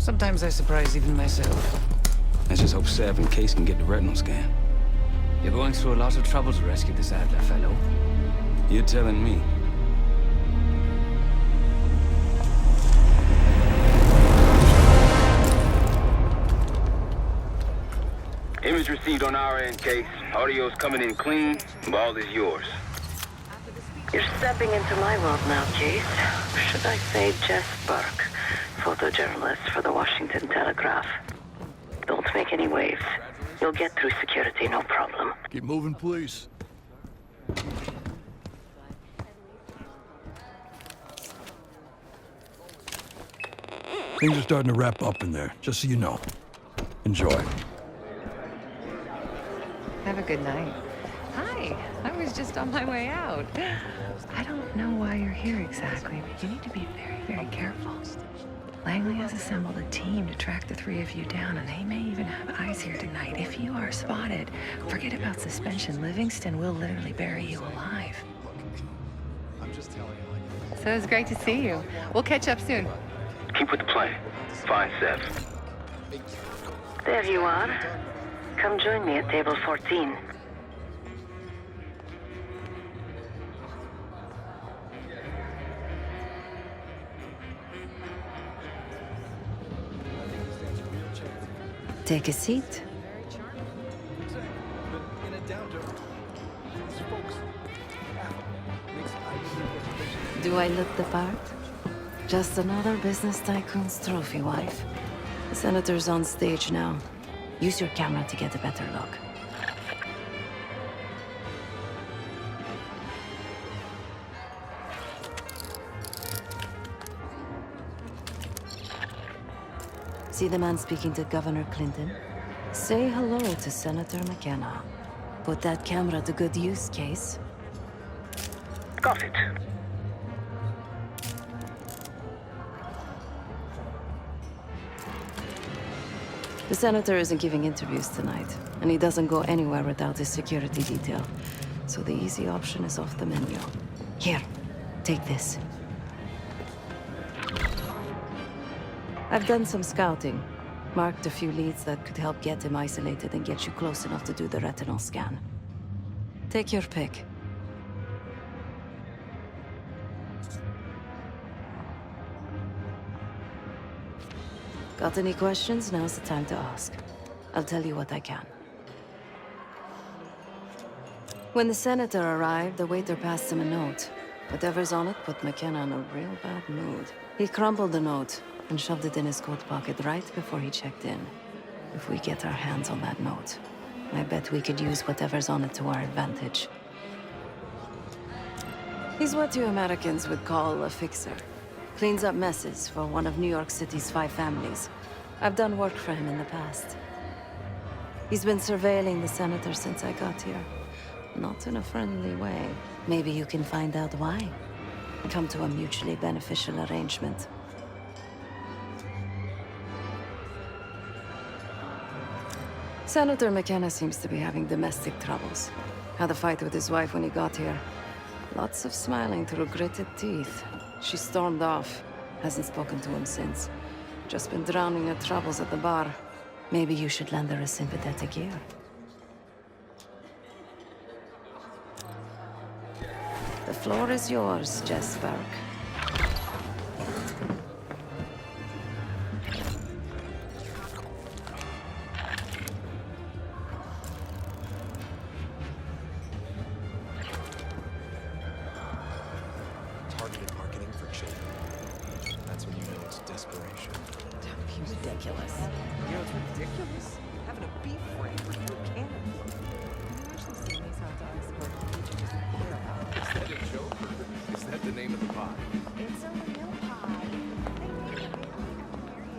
Sometimes I surprise even myself. Let's just hope Sav and Case can get the retinal scan. You're going through a lot of trouble to rescue this Adler fellow. You're telling me. Image received on our end, Case. Audio's coming in clean. Ball is yours. You're stepping into my world now, Case. Should I say Jess Burke, photojournalist for the Washington Telegraph. Don't make any waves. You'll get through security, no problem. Keep moving, please. Things are starting to wrap up in there, just so you know. Enjoy. Have a good night. Hi, I was just on my way out. I don't know why you're here exactly, but you need to be very, very careful. Langley has assembled a team to track the three of you down, and they may even have eyes here tonight. If you are spotted, forget about suspension. Livingston will literally bury you alive. So it was great to see you. We'll catch up soon. Keep with the plan. Find Sav. There you are. Come join me at table 14. Take a seat. Do I look the part? Just another business tycoon's trophy wife. The senator's on stage now. Use your camera to get a better look. See the man speaking to Governor Clinton? Say hello to Senator McKenna. Put that camera to good use, Case. Got it. The senator isn't giving interviews tonight, and he doesn't go anywhere without his security detail. So the easy option is off the menu. Here, take this. I've done some scouting. Marked a few leads that could help get him isolated and get you close enough to do the retinal scan. Take your pick. Got any questions? Now's the time to ask. I'll tell you what I can. When the senator arrived, the waiter passed him a note. Whatever's on it put McKenna in a real bad mood. He crumpled the note and shoved it in his coat pocket right before he checked in. If we get our hands on that note, I bet we could use whatever's on it to our advantage. He's what you Americans would call a fixer. Cleans up messes for one of New York City's 5 families. I've done work for him in the past. He's been surveilling the senator since I got here. Not in a friendly way. Maybe you can find out why. Come to a mutually beneficial arrangement. Senator McKenna seems to be having domestic troubles. Had a fight with his wife when he got here. Lots of smiling through gritted teeth. She stormed off. Hasn't spoken to him since. Just been drowning her troubles at the bar. Maybe you should lend her a sympathetic ear. The floor is yours, Jess Burke. Targeted marketing for children. That's when you know it's desperation. Don't be ridiculous. You know, it's ridiculous. Having a beef friend for you a cannon. You actually see these hot dogs or features clear out. Is that a joke or is that the name of the pie? It's a real pie. They made it very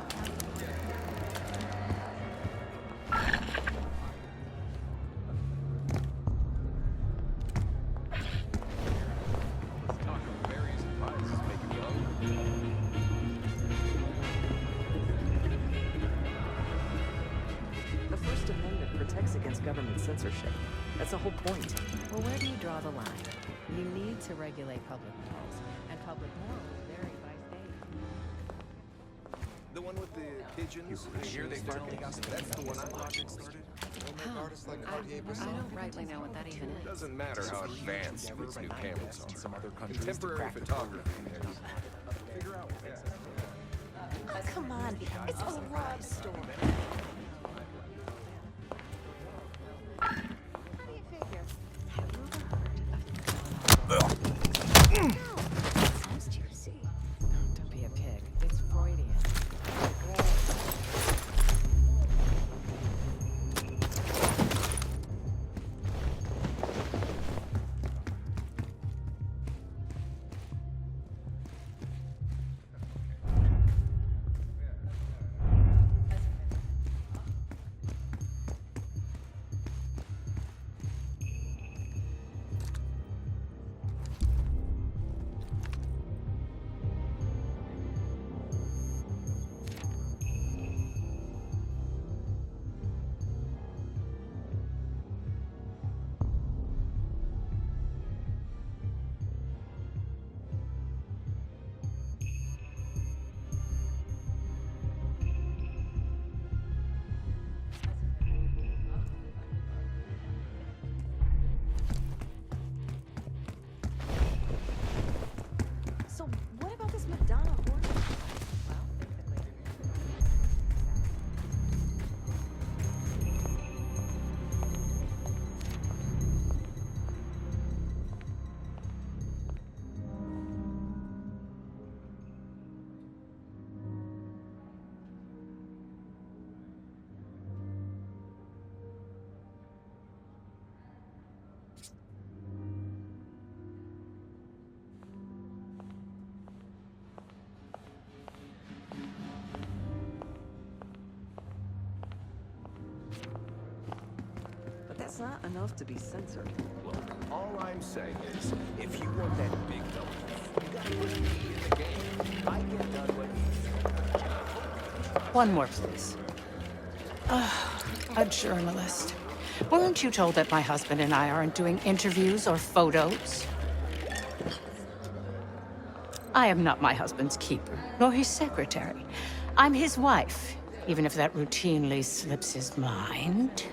Talk of berries and pies is making me hungry. The First Amendment protects against government censorship. That's the whole point. Well, where do you draw the line? You need to regulate public morals, and public morals vary by state. The one with the pigeons? Here they finally got some. That's the one I project started. Don't make artists like Cartier I Bresson. don't rightly know what that even is. Doesn't matter how advanced these new cameras are. Some other countries to Contemporary crack the photography. Figure out. Oh, come on. It's a love story. How do you figure? Sounds juicy. Don't be a pig. It's Freudian. So what about this Madonna horse? Well, basically. But that's not enough to be censored. Look, all I'm saying is, if you want that big W, you gotta put me in the game. I get done what One more, please. A journalist. Weren't you told that my husband and I aren't doing interviews or photos? I am not my husband's keeper, nor his secretary. I'm his wife, even if that routinely slips his mind.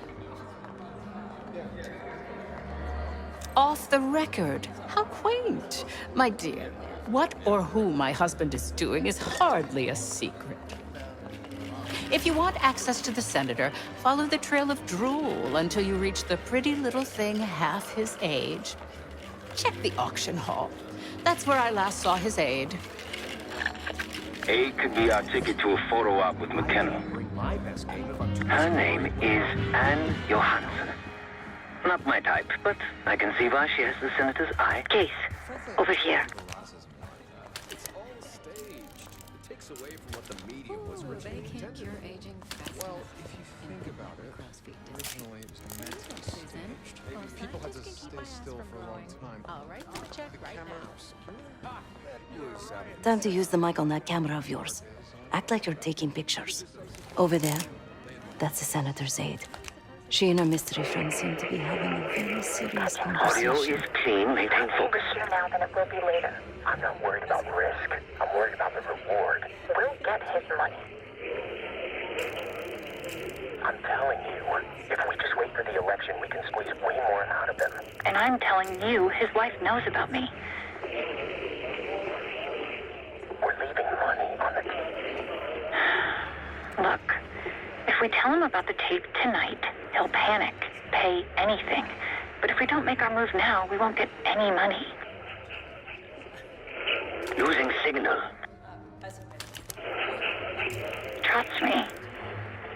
Off the record. How quaint. My dear, what or who my husband is doing is hardly a secret. If you want access to the senator, follow the trail of drool until you reach the pretty little thing half his age. Check the auction hall. That's where I last saw his aide. Aid could be our ticket to a photo op with McKenna. bring my best game if I'm too Her name is Anne Johansson. Not my type, but I can see why she has the senator's eye. Case, over here. It's all staged. It takes away from what the media was Ooh, they originally can't intended. cure aging fast Well, enough if you in think about it, CrossFit disc. originally it was meant to be Susan. staged. Well, People had to scientists can keep stay my ass still from for a long growing. time. I'll write the check The right camera now. was secure. Time to use the mic on that camera of yours. Act like you're taking pictures. Over there, that's the senator's aide. She and her mystery friend seem to be having a very serious Audio conversation. is clean. Maintain focus. Here now than it will be later. I'm not worried about risk. I'm worried about the reward. We'll get his money. I'm telling you, if we just wait for the election, we can squeeze way more out of him. And I'm telling you, his wife knows about me. We're leaving money on the table. Look, if we tell him about the tape tonight, he'll panic, pay anything. But if we don't make our move now, we won't get any money. Losing signal. Trust me.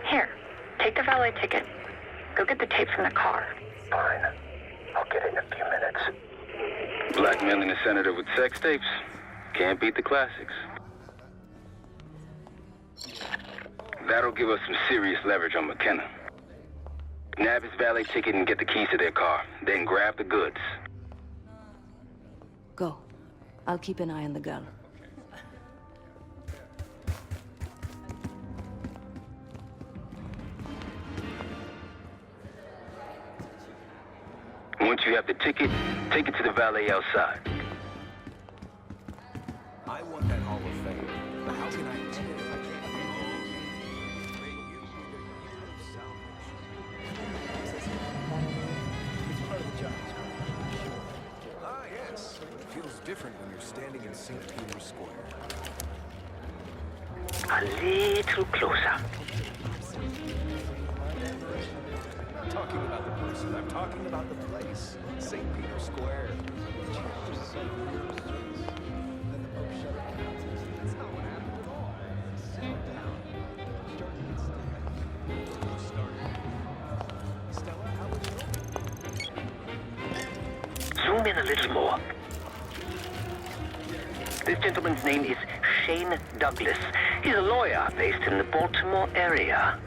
Here, take the valet ticket. Go get the tape from the car. Fine. I'll get it in a few minutes. Blackmailing the senator with sex tapes. Can't beat the classics. That'll give us some serious leverage on McKenna. Nab his valet ticket and get the keys to their car. Then grab the goods. Go. I'll keep an eye on the girl. Once you have the ticket, take it to the valet outside. I want that Hall of Fame. How can I different when you're standing in St. Peter's Square. A little closer. I'm not talking about the person, I'm talking about the place. St. Peter's Square. That's not what happened at all. Settle down. Stella, how was it? Zoom in a little more. This gentleman's name is Shane Douglas. He's a lawyer based in the Baltimore area.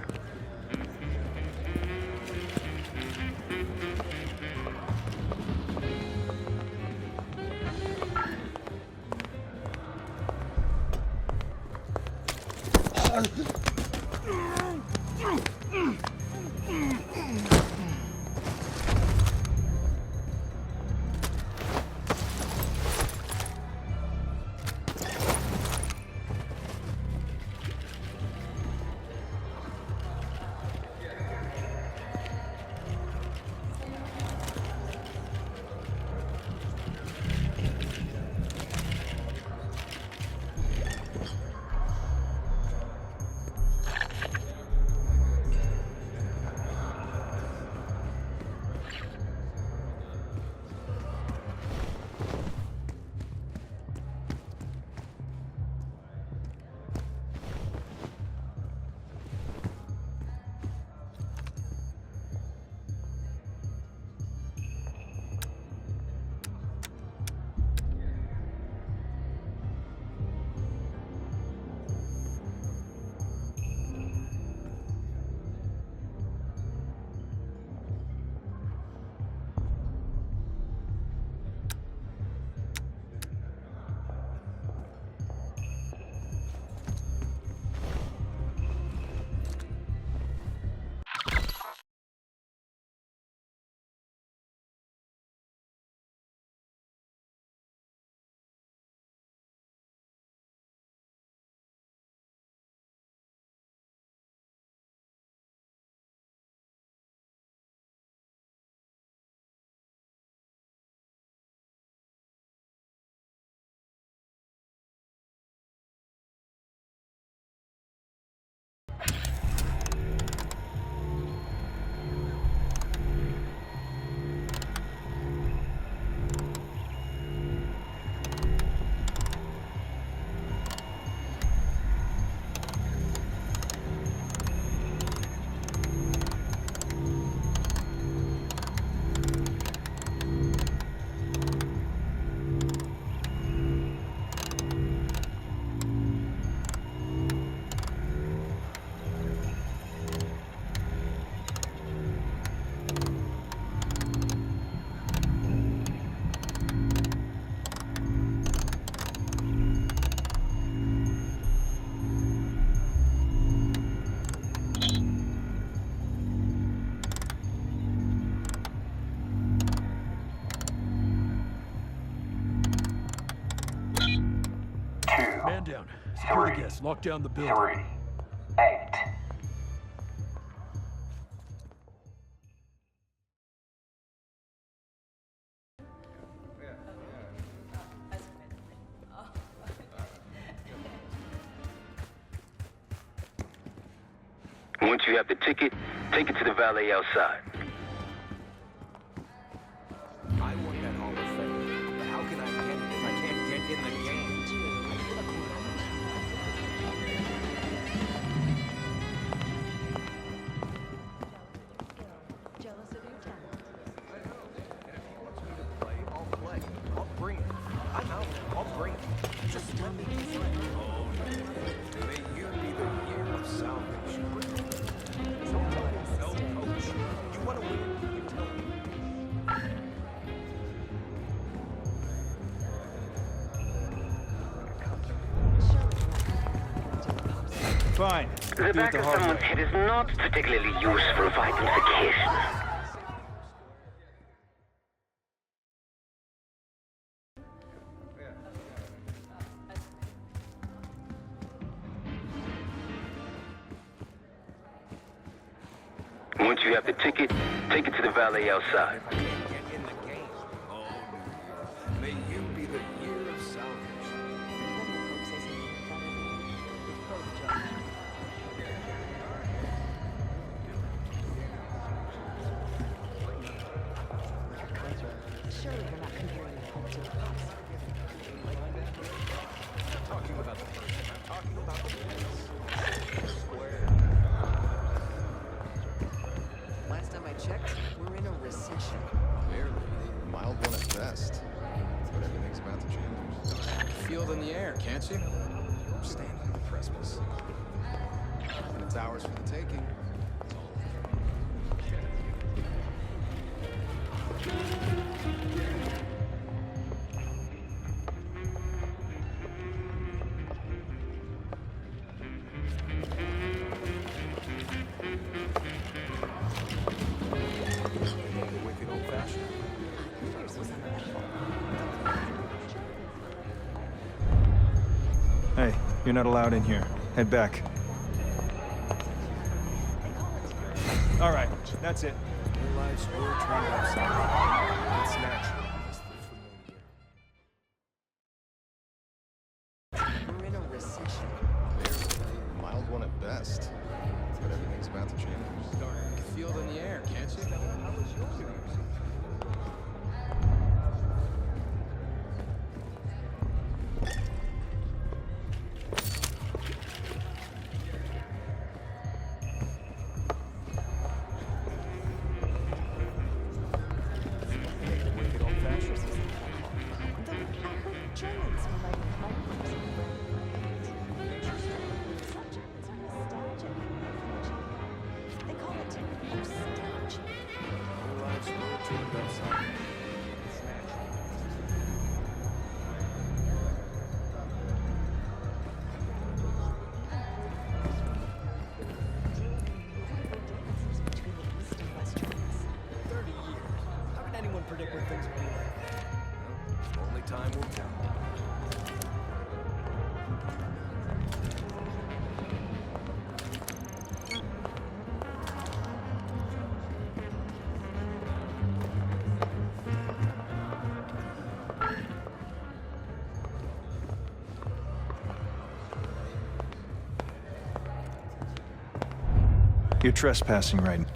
Man down. Security guests, lock down the building. 3, 8. Once you have the ticket, take it to the valet outside. I want that Hall of Fame, but how can I get it if I can't get in the game? Jealous of your talent. I know, and if he wants me to play, I'll play. I'll bring it. I'm out. I'll bring it. Just let me play. Oh, may you be the year of salvation. Sometimes, no coach. You want to win, you tell me. Fine. The back of someone's head is not particularly useful for identification. Once you have the ticket, take it to the valet outside. If I can't get in the game. Oh, may you be the year best. But everything's about to change. Feel it in the air, can't you? Stand on the precipice. And it's ours for the taking. Hey, you're not allowed in here. Head back. All right, that's it. Their lives were turned upside down. It's natural. We're in a recession. Barely. Mild one at best. But everything's about to change. Feel it in the air, can't you? Predict when things will be like. Well, only time will tell. You're trespassing right now.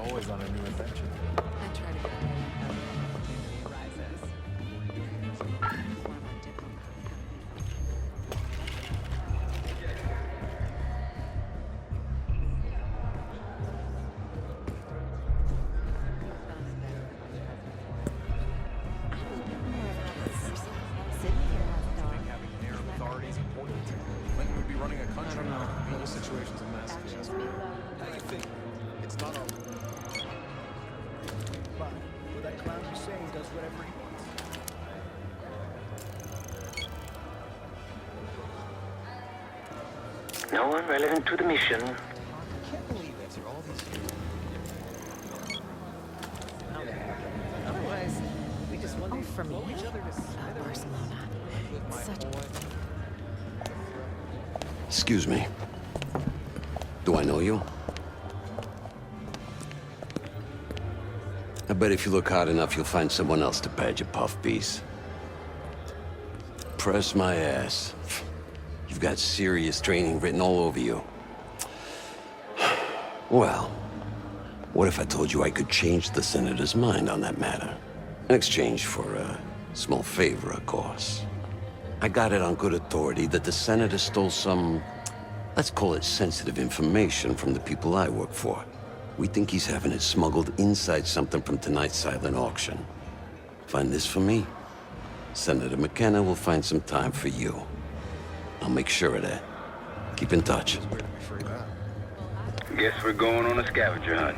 Always on a new adventure. I try to go ahead and opportunity arises. One of my diplomat Having air authority is important. When would be running a country? I don't know. The situation's a mess. If you ask me. How do you think? It's not our. But what that clown Hussein does whatever he wants. No one relevant to the mission. I can't believe it. After all these years. Otherwise, we just want to from each other to Barcelona. Such. Excuse me. Do I know you? I bet if you look hard enough, you'll find someone else to badge a puff piece. Press my ass. You've got serious training written all over you. Well, what if I told you I could change the Senator's mind on that matter? In exchange for a small favor, of course. I got it on good authority that the Senator stole some, let's call it sensitive information from the people I work for. We think he's having it smuggled inside something from tonight's silent auction. Find this for me. Senator McKenna will find some time for you. I'll make sure of that. Keep in touch. Guess we're going on a scavenger hunt.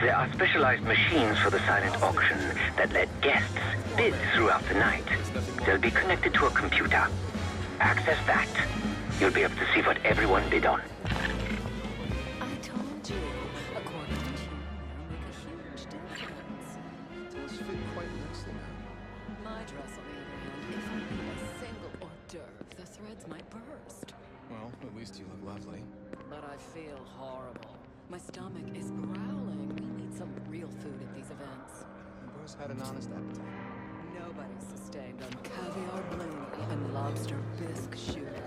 There are specialized machines for the silent auction that let guests bid throughout the night. They'll be connected to a computer. Access that. You'll be able to see what everyone bid on. I told you, according to you, make a huge difference. Those fit quite nicely now. My dress, on the other hand, if I need a single hors d'oeuvre, the threads might burst. Well, at least you look lovely. But I feel horrible. My stomach is growling. We need some real food at these events. You boys had an honest appetite. Nobody's sustained on caviar bloomy and lobster bisque shooters.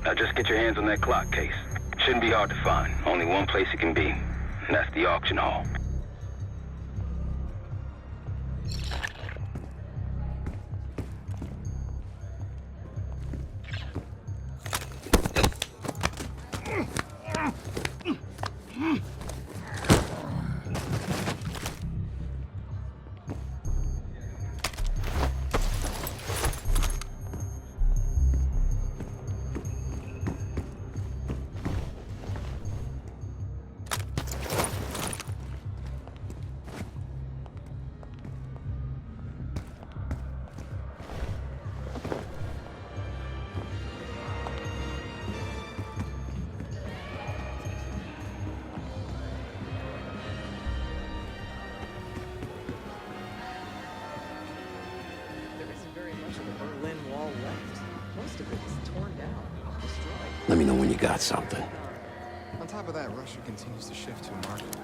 Now just get your hands on that clock case. Shouldn't be hard to find. Only one place it can be, and that's the auction hall. Let me know when you got something. On top of that, Russia continues to shift to a market.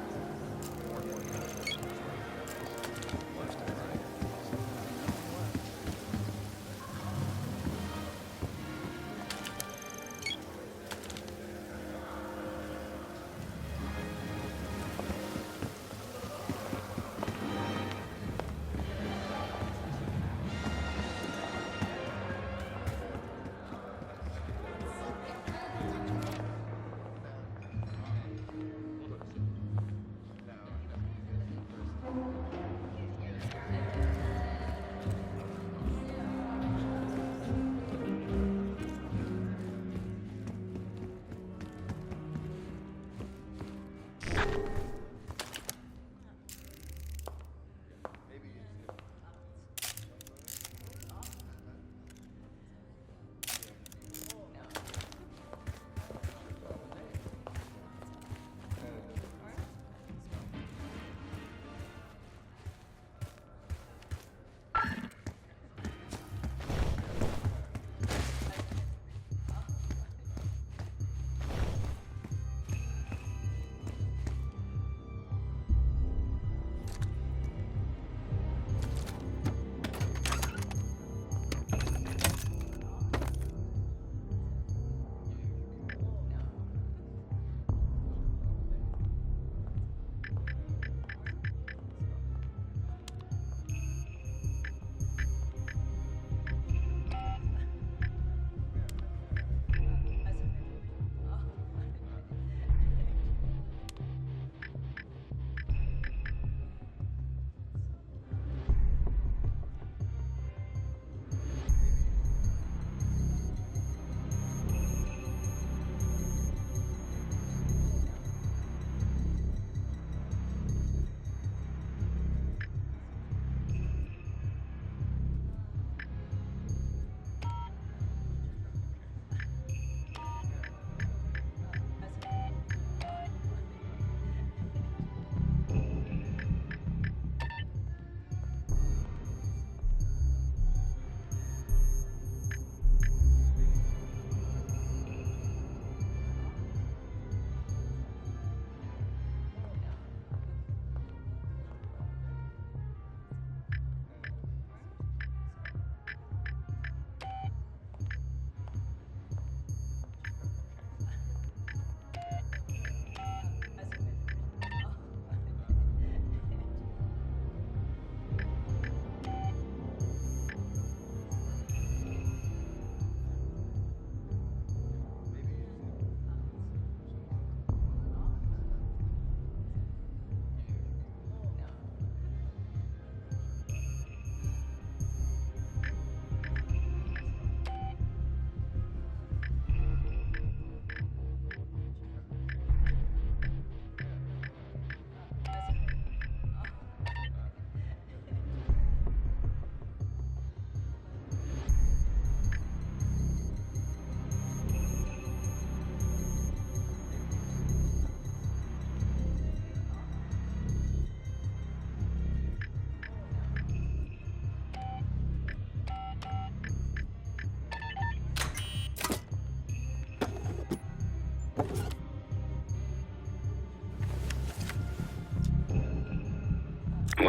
What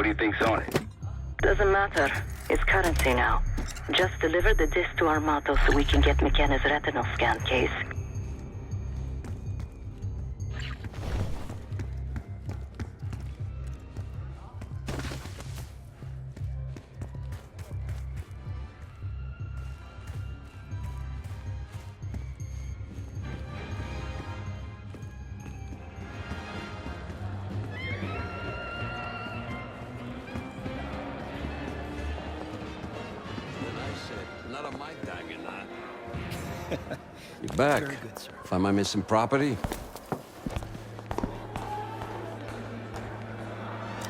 do you think's on it? Doesn't matter. It's currency now. Just deliver the disc to Armato so we can get McKenna's retinal scan case. Not on my dime, you're not. You're back. Very good, sir. Find my missing property?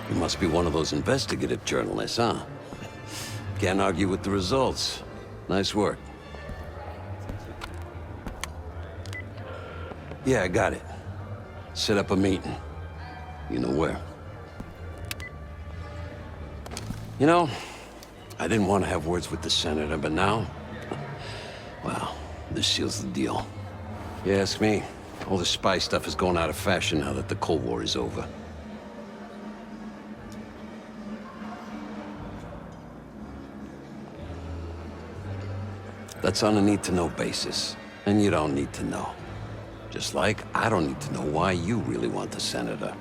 You must be one of those investigative journalists, huh? Can't argue with the results. Nice work. Yeah, I got it. Set up a meeting. You know where. You know, I didn't want to have words with the senator, but now, well, this seals the deal. You ask me, all the spy stuff is going out of fashion now that the Cold War is over. That's on a need-to-know basis, and you don't need to know. Just like I don't need to know why you really want the senator.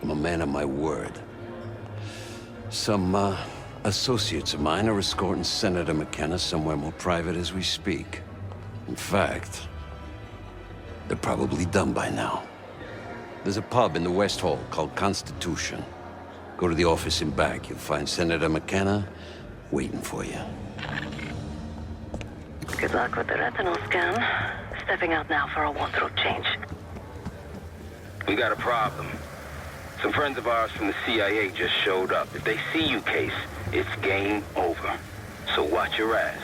I'm a man of my word. Some, associates of mine are escorting Senator McKenna somewhere more private as we speak. In fact, they're probably done by now. There's a pub in the West Hall called Constitution. Go to the office in back. You'll find Senator McKenna waiting for you. Good luck with the retinal scan. Stepping out now for a wardrobe change. We got a problem. Some friends of ours from the CIA just showed up. If they see you, Case, it's game over. So watch your ass.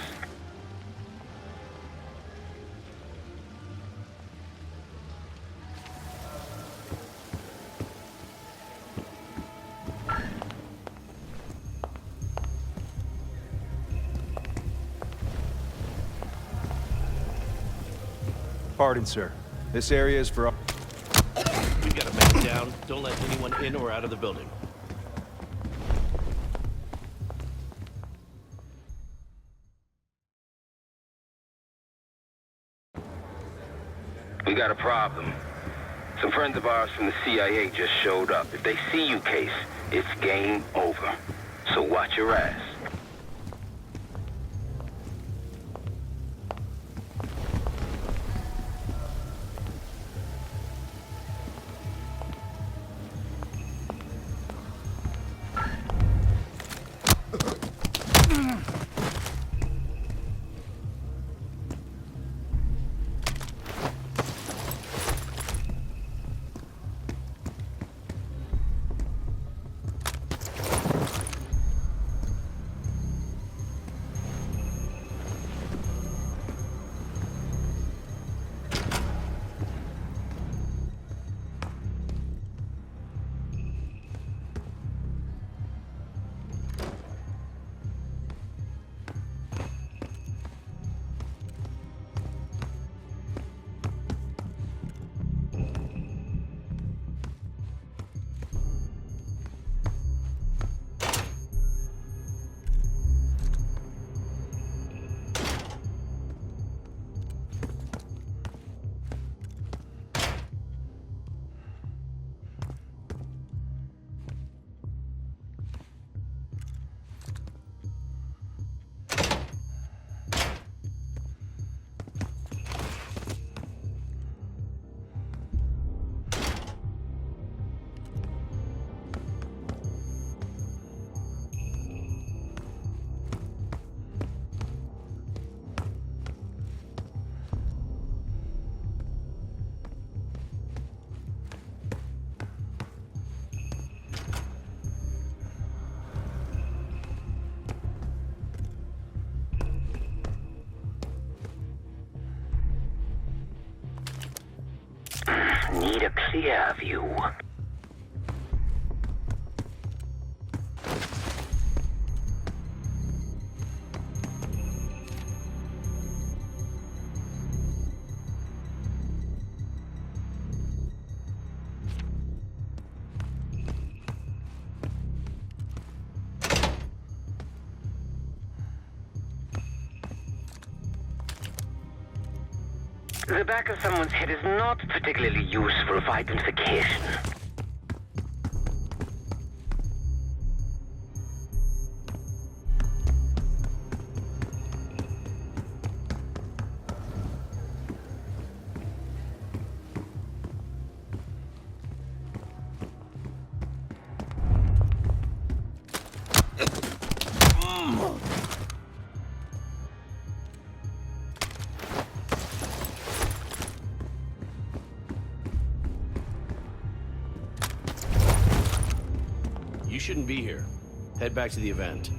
Pardon, sir. This area is for... We got a man down. Don't let anyone in or out of the building. We got a problem. Some friends of ours from the CIA just showed up. If they see you, Case, it's game over. So watch your ass. Need a clear view. The back of someone's head is not particularly useful for identification. You shouldn't be here. Head back to the event.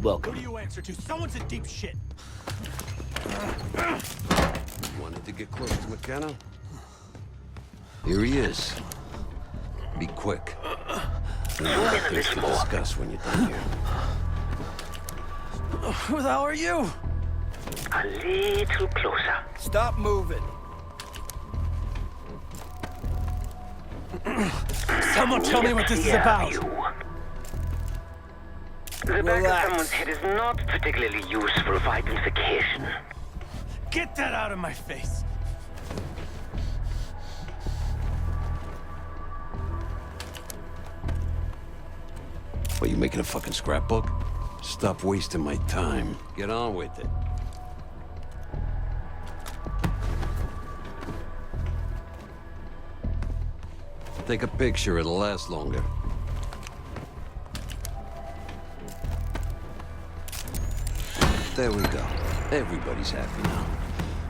Welcome. Who do you answer to? Someone's in deep shit. Wanted to get close to McKenna? Here he is. Be quick. We've got things to discuss when you're done here. Who the hell are you? A little closer. Stop moving. Someone tell me what this is about. The back of someone's head is not particularly useful for identification. Get that out of my face. What, you making a fucking scrapbook? Stop wasting my time. Get on with it. Take a picture, it'll last longer. There we go. Everybody's happy now.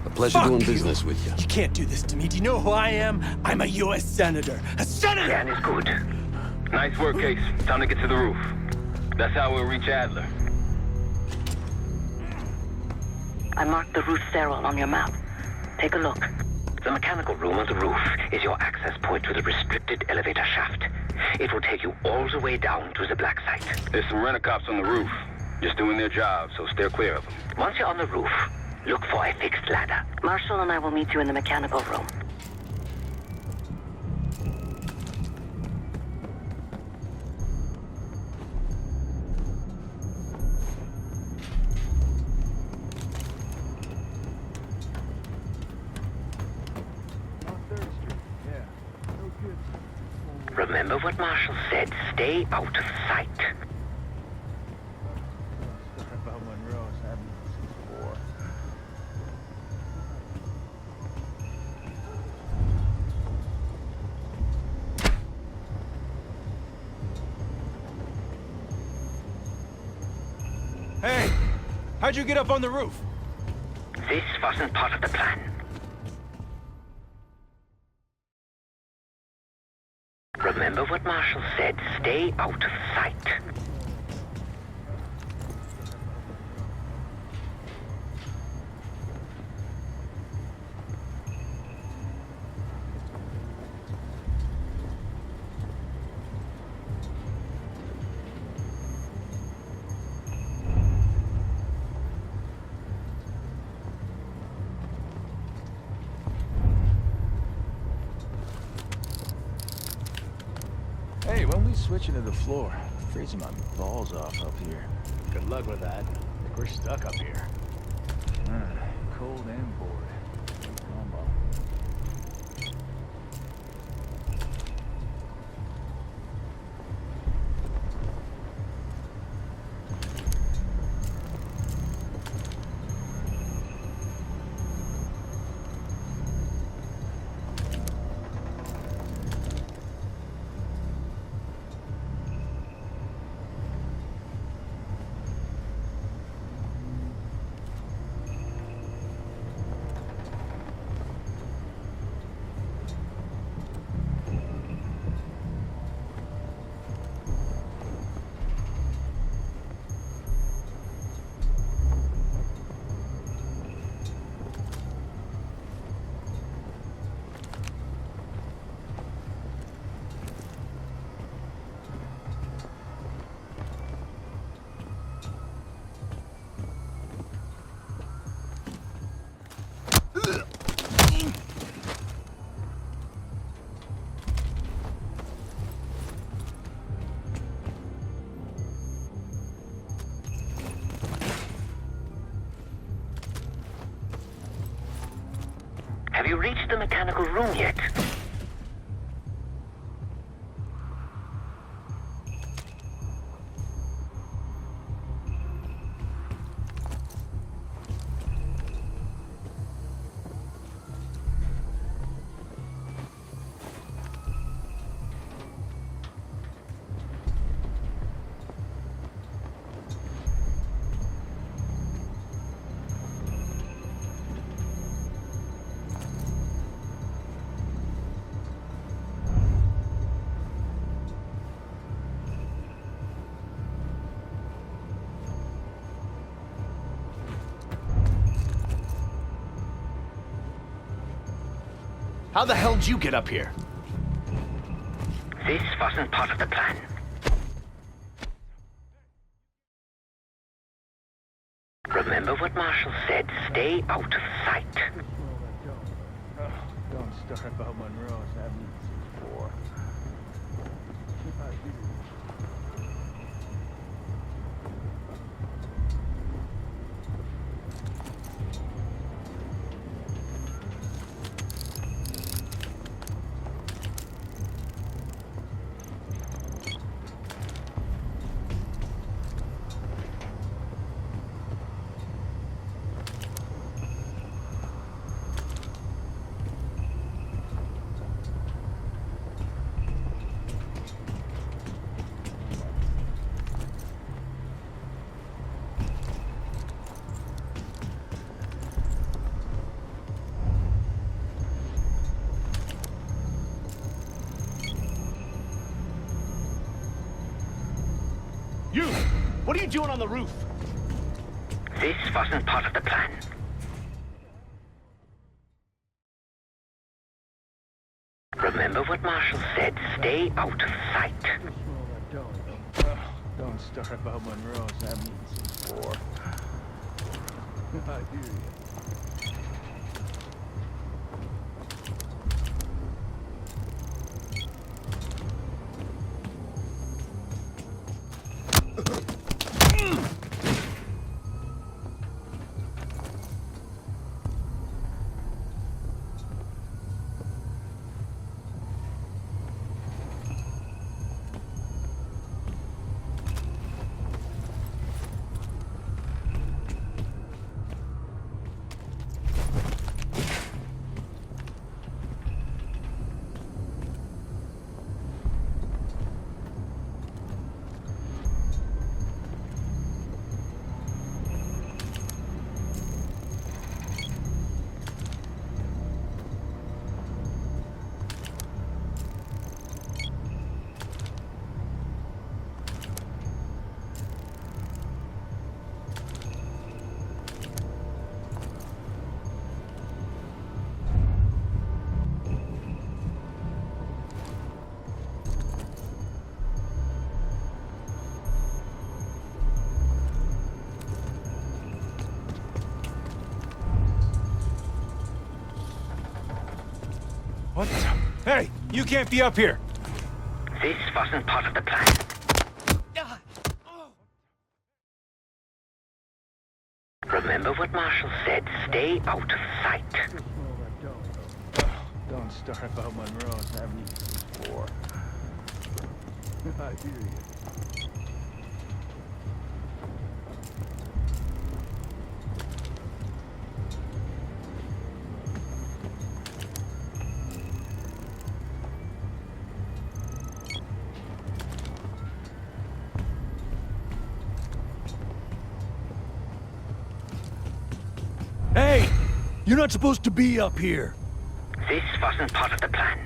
A pleasure doing business with you. You can't do this to me. Do you know who I am? I'm a U.S. Senator. A senator! Plan is good. Nice work, Case. Time to get to the roof. That's how we'll reach Adler. I marked the roof stairwell on your map. Take a look. The mechanical room on the roof is your access point to the restricted elevator shaft. It will take you all the way down to the black site. There's some rent-a-cops on the roof. Just doing their job, so steer clear of them. Once you're on the roof, look for a fixed ladder. Marshall and I will meet you in the mechanical room. Remember what Marshall said. Stay out of sight. Hey! How'd you get up on the roof? This wasn't part of the plan. Remember what Marshall said. Stay out of sight. Hey, when we switching to the floor, freezing my balls off up here. Good luck with that. I think we're stuck up here. Cold and bored. Combo. you reached the mechanical room yet? How the hell did you get up here? This wasn't part of the plan. Remember what Marshall said, stay out of sight. Don't start about Monroe. I haven't eaten since 4. You! What are you doing on the roof? This wasn't part of the plan. Remember what Marshall said, stay out of sight. Don't start about Monroe. I haven't eaten since 4. I hear you. What the? Hey, you can't be up here. This wasn't part of the plan. Remember what Marshall said, stay out of sight. Don't start about Monroe. I haven't eaten since 4. I hear you. Hey! You're not supposed to be up here! This wasn't part of the plan.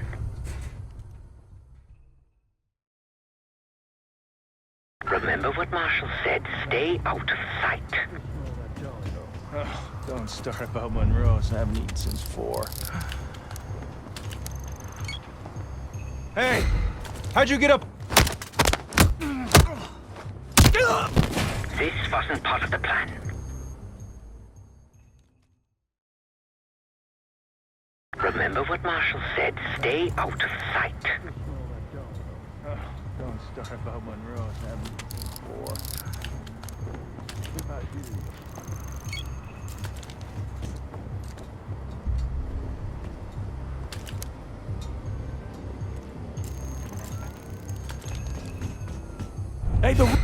Remember what Marshall said, stay out of sight. Don't start about Monroe. I haven't eaten since 4. Hey! How'd you get up? This wasn't part of the plan. Remember what Marshall said, stay out of sight. Don't start about Monroe. I haven't eaten since 4. I hear you. Hey, the...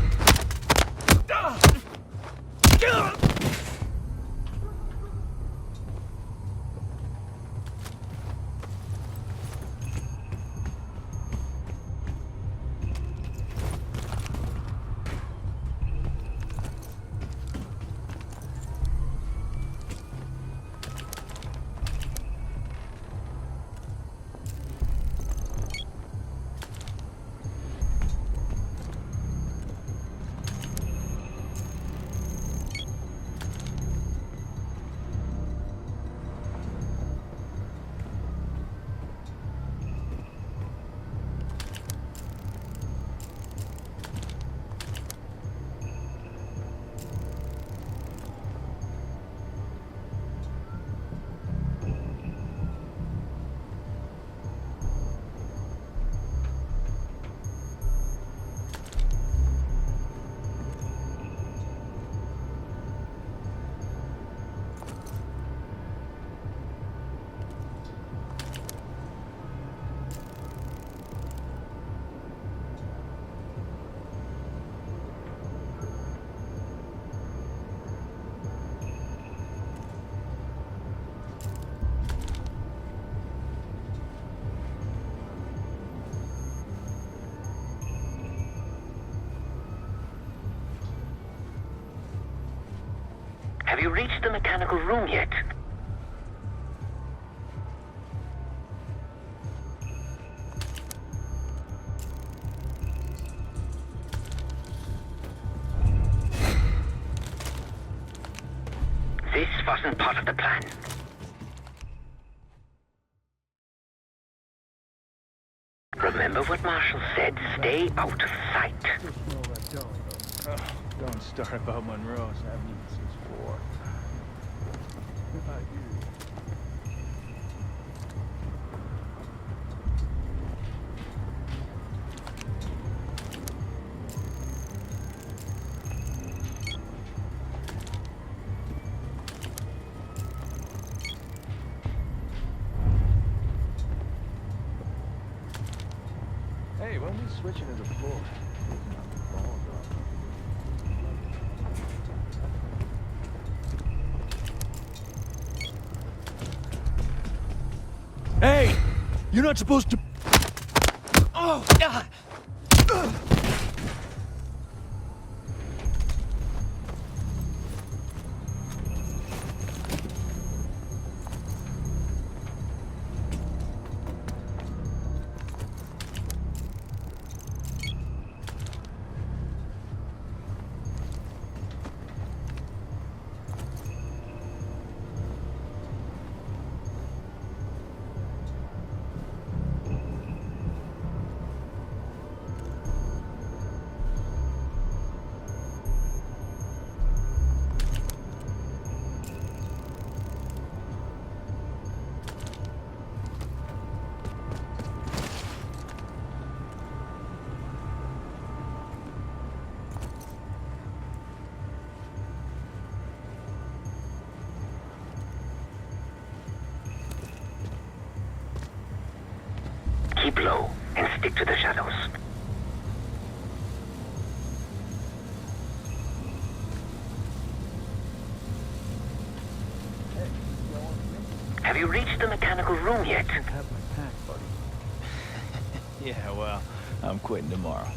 Have you reached the mechanical room yet? This wasn't part of the plan. Remember what Marshall said, stay out of sight. Don't start about Monroe's. I haven't even since war. Hey, when we switch into the floor? Hey! You're not supposed to... Oh, God! Keep low and stick to the shadows. Have you reached the mechanical room yet? Have my pack, buddy. Yeah, well, I'm quitting tomorrow.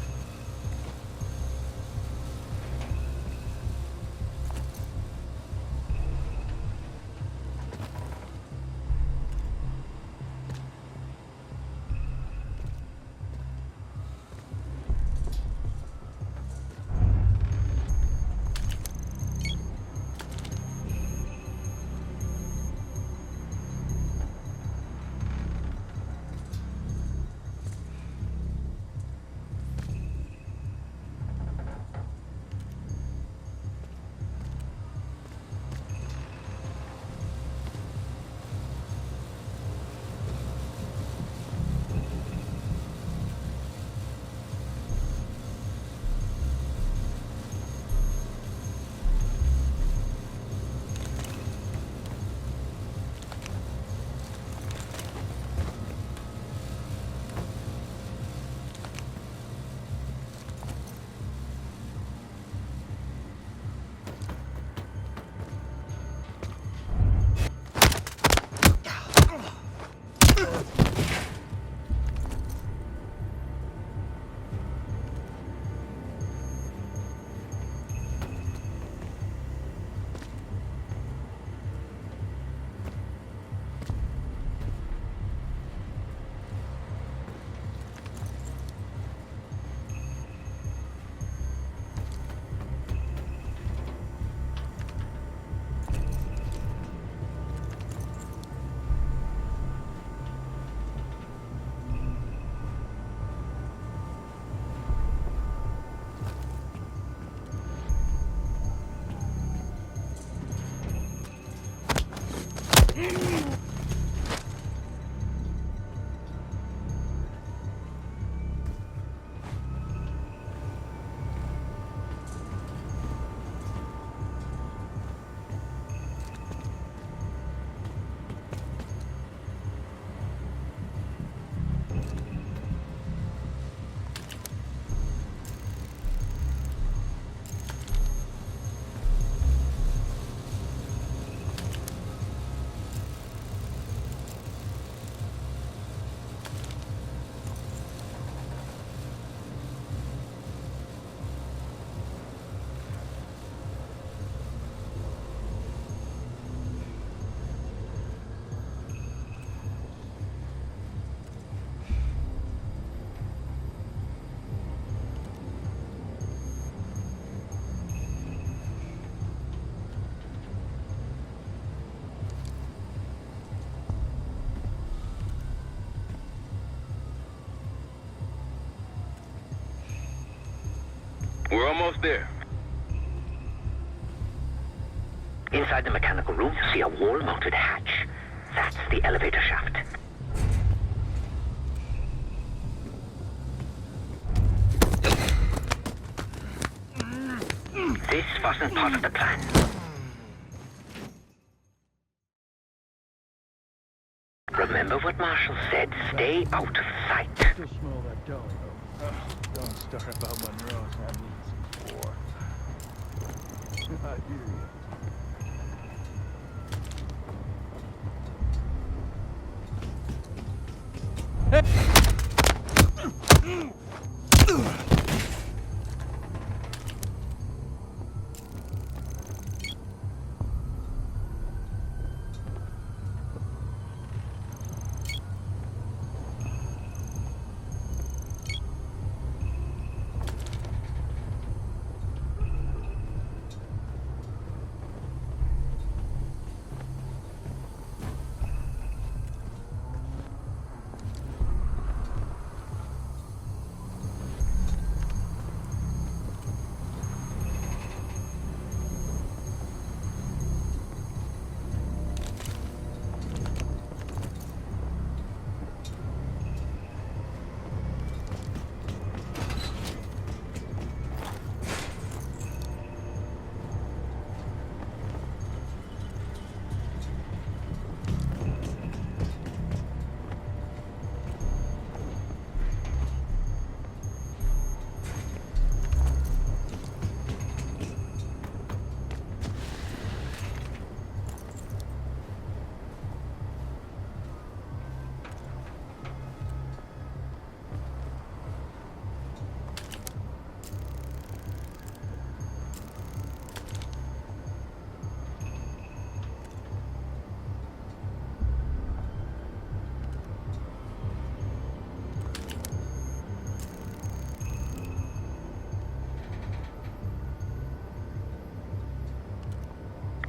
almost there. Inside the mechanical room, you see a wall-mounted hatch. That's the elevator shaft. This wasn't part of the plan. Remember what Marshall said, stay out of sight. Still smell that dough, though. Don't start about Monroe's having eaten some before. I hear you.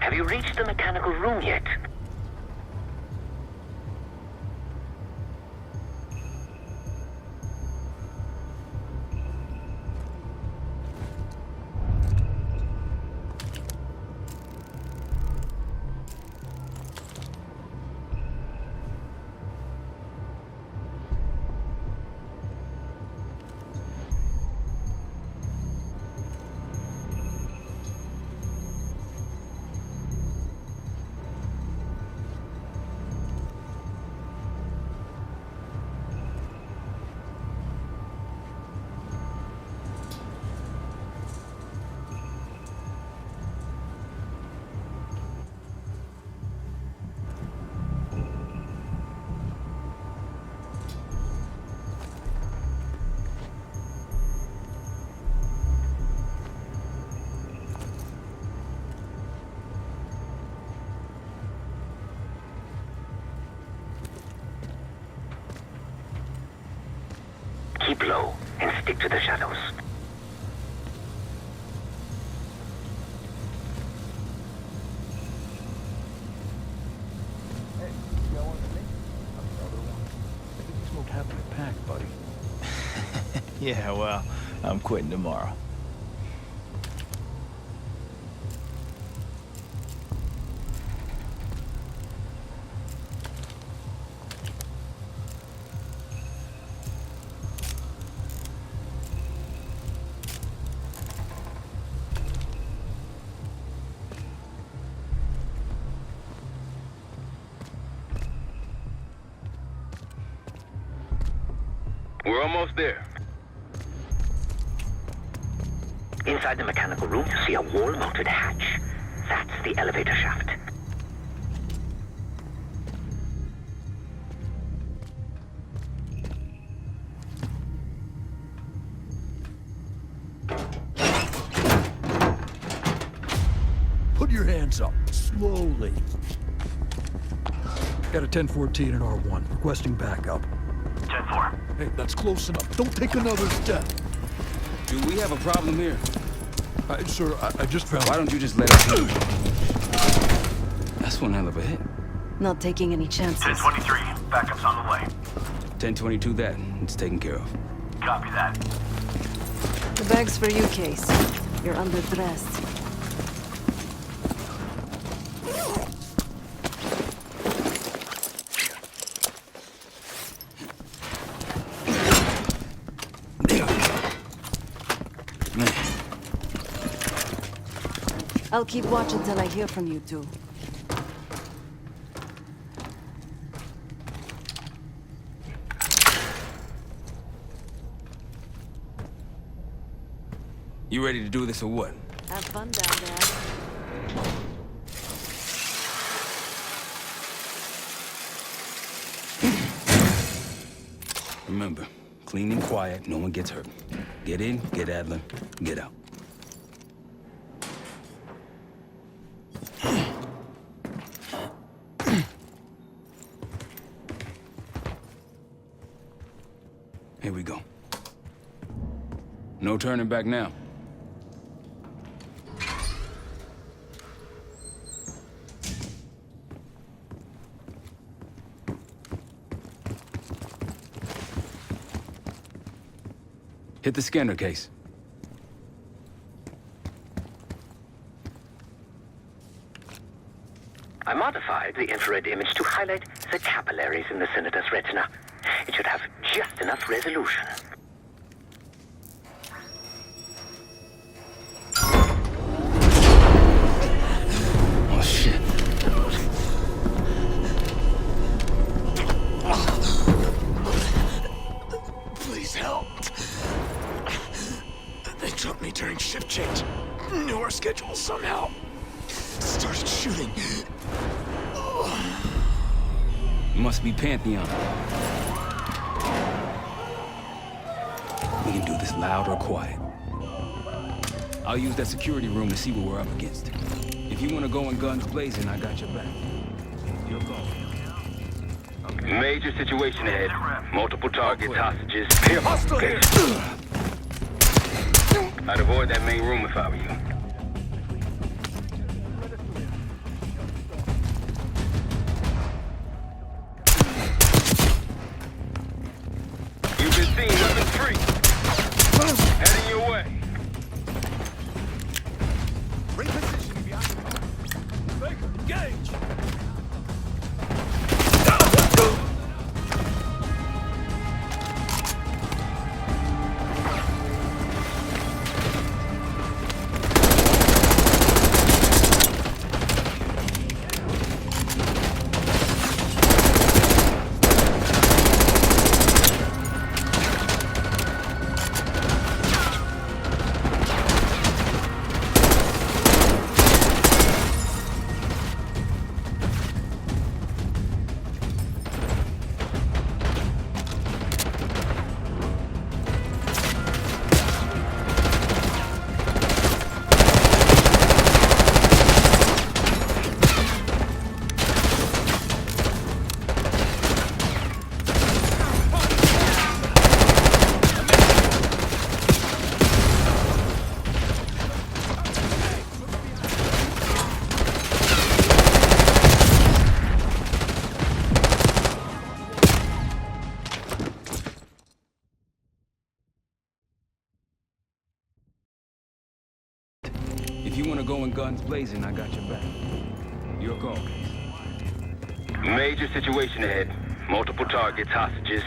Have you reached the mechanical room yet? Keep low and stick to the shadows. Hey, you got one for me? Another one. I think you smoked half my pack, buddy. Yeah, well, I'm quitting tomorrow. We're almost there. Inside the mechanical room, you see a wall-mounted hatch. That's the elevator shaft. Put your hands up, slowly. Got a 1014 and R1, requesting backup. 10-4. Hey, that's close enough. Don't take another step. Do we have a problem here? Sir, I just found... Why don't you just let us do it? That's one hell of a hit. Not taking any chances. 1023, backup's on the way. 1022 that. It's taken care of. Copy that. The bag's for you, Case. You're underdressed. I'll keep watch until I hear from you two. You ready to do this or what? Have fun down there. Remember, clean and quiet, no one gets hurt. Get in, get Adler, get out. Here we go. No turning back now. Hit the scanner, Case. I modified the infrared image to highlight the capillaries in the Senator's retina. It should have just enough resolution. Oh, shit. Please help. They took me during shift change. Knew our schedule somehow. Started shooting. Must be Pantheon. We can do this loud or quiet. I'll use that security room to see what we're up against. If you want to go in guns blazing, I got your back. Your call. Major situation ahead. Multiple targets, hostages. Hostile here! I'd avoid that main room if I were you. You've been seen, weapons free. Heading your way. Repositioning behind the car. Baker, engage! If you want to go in guns blazing, I got your back. Your call, Case. Major situation ahead. Multiple targets, hostages.